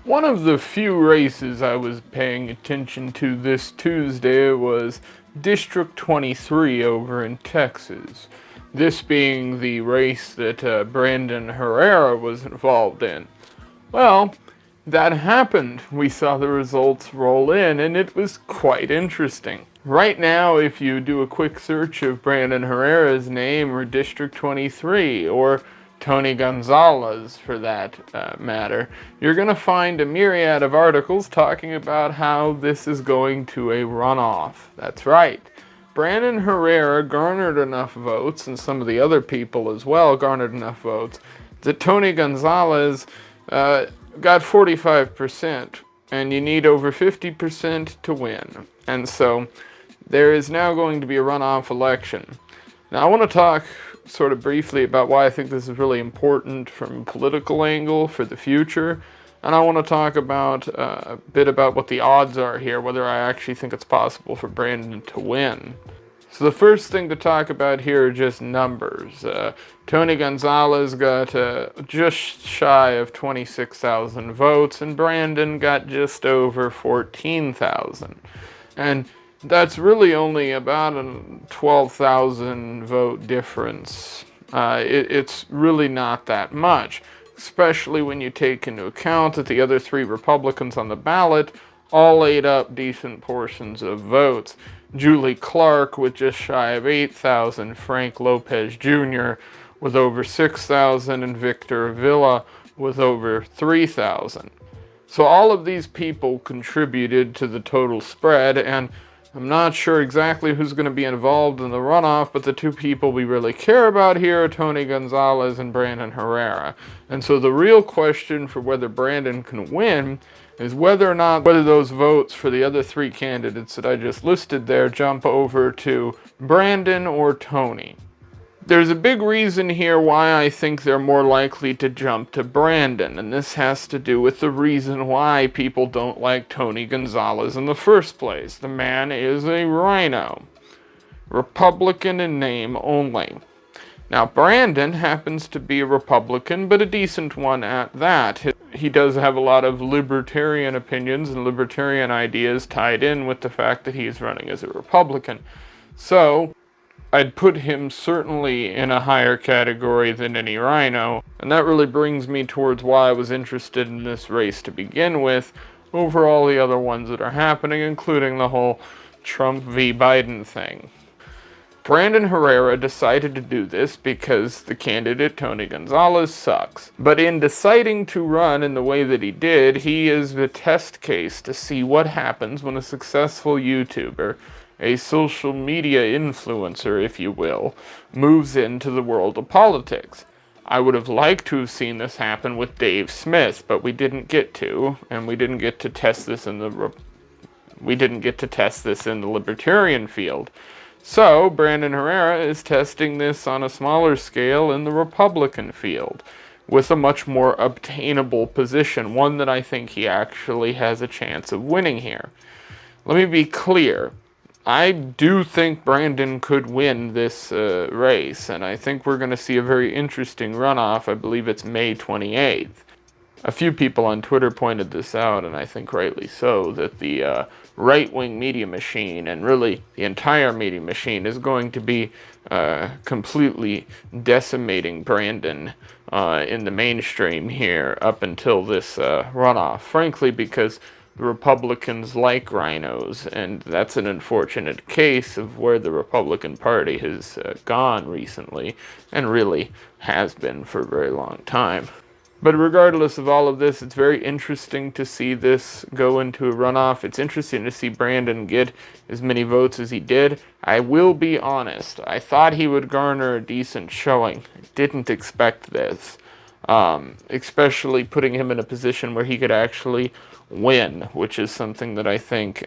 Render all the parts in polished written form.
One of the few races I was paying attention to this Tuesday was District 23 over in Texas. This being the race that Brandon Herrera was involved in. Well, that happened. We saw the results roll in, and it was quite interesting. Right now, if you do a quick search of Brandon Herrera's name or District 23 or Tony Gonzales for that matter, you're going to find a myriad of articles talking about how this is going to a runoff. That's right. Brandon Herrera garnered enough votes, and some of the other people as well garnered enough votes, that Tony Gonzales got 45%, and you need over 50% to win. And so there is now going to be a runoff election. Now I want to talk sort of briefly about why I think this is really important from a political angle for the future. And I want to talk about a bit about what the odds are here, whether I actually think it's possible for Brandon to win. So the first thing to talk about here are just numbers. Tony Gonzales got just shy of 26,000 votes, and Brandon got just over 14,000. And that's really only about a 12,000 vote difference. It's really not that much, especially when you take into account that the other three Republicans on the ballot all ate up decent portions of votes. Julie Clark with just shy of 8,000, Frank Lopez Jr. with over 6,000, and Victor Villa with over 3,000. So all of these people contributed to the total spread, and I'm not sure exactly who's going to be involved in the runoff, but the two people we really care about here are Tony Gonzales and Brandon Herrera. And so the real question for whether Brandon can win is whether those votes for the other three candidates that I just listed there jump over to Brandon or Tony. There's a big reason here why I think they're more likely to jump to Brandon, and this has to do with the reason why people don't like Tony Gonzales in the first place. The man is a rhino. Republican in name only. Now, Brandon happens to be a Republican, but a decent one at that. He does have a lot of libertarian opinions and libertarian ideas tied in with the fact that he is running as a Republican. So I'd put him certainly in a higher category than any rhino, and that really brings me towards why I was interested in this race to begin with, over all the other ones that are happening, including the whole Trump v. Biden thing. Brandon Herrera decided to do this because the candidate, Tony Gonzales, sucks. But in deciding to run in the way that he did, he is the test case to see what happens when a successful YouTuber, a social media influencer, if you will, moves into the world of politics. I would have liked to have seen this happen with Dave Smith, but we didn't get to, and we didn't get to test this in the libertarian field. So Brandon Herrera is testing this on a smaller scale in the Republican field, with a much more obtainable position, one that I think he actually has a chance of winning here. Let me be clear. I do think Brandon could win this race, and I think we're going to see a very interesting runoff. I believe it's May 28th. A few people on Twitter pointed this out, and I think rightly so, that the right-wing media machine, and really the entire media machine, is going to be completely decimating Brandon in the mainstream here up until this runoff, frankly, because the Republicans like rhinos, and that's an unfortunate case of where the Republican Party has gone recently, and really has been for a very long time. But regardless of all of this, it's very interesting to see this go into a runoff. It's interesting to see Brandon get as many votes as he did. I will be honest, I thought he would garner a decent showing. I didn't expect this, especially putting him in a position where he could actually win, which is something that I think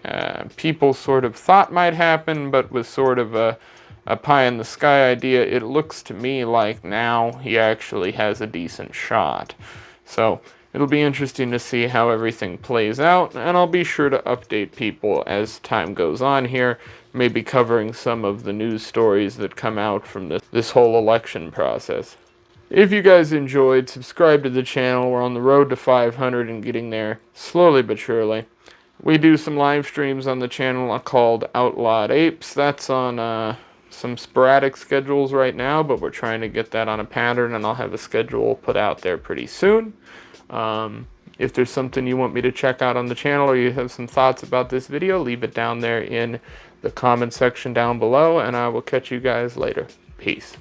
people sort of thought might happen, but was sort of a pie-in-the-sky idea. It looks to me like now he actually has a decent shot. So it'll be interesting to see how everything plays out, and I'll be sure to update people as time goes on here, maybe covering some of the news stories that come out from this whole election process. If you guys enjoyed, subscribe to the channel. We're on the road to 500 and getting there slowly but surely. We do some live streams on the channel called Outlawed Apes. That's on some sporadic schedules right now, but we're trying to get that on a pattern, and I'll have a schedule put out there pretty soon. If there's something you want me to check out on the channel, or you have some thoughts about this video, leave it down there in the comment section down below, and I will catch you guys later. Peace.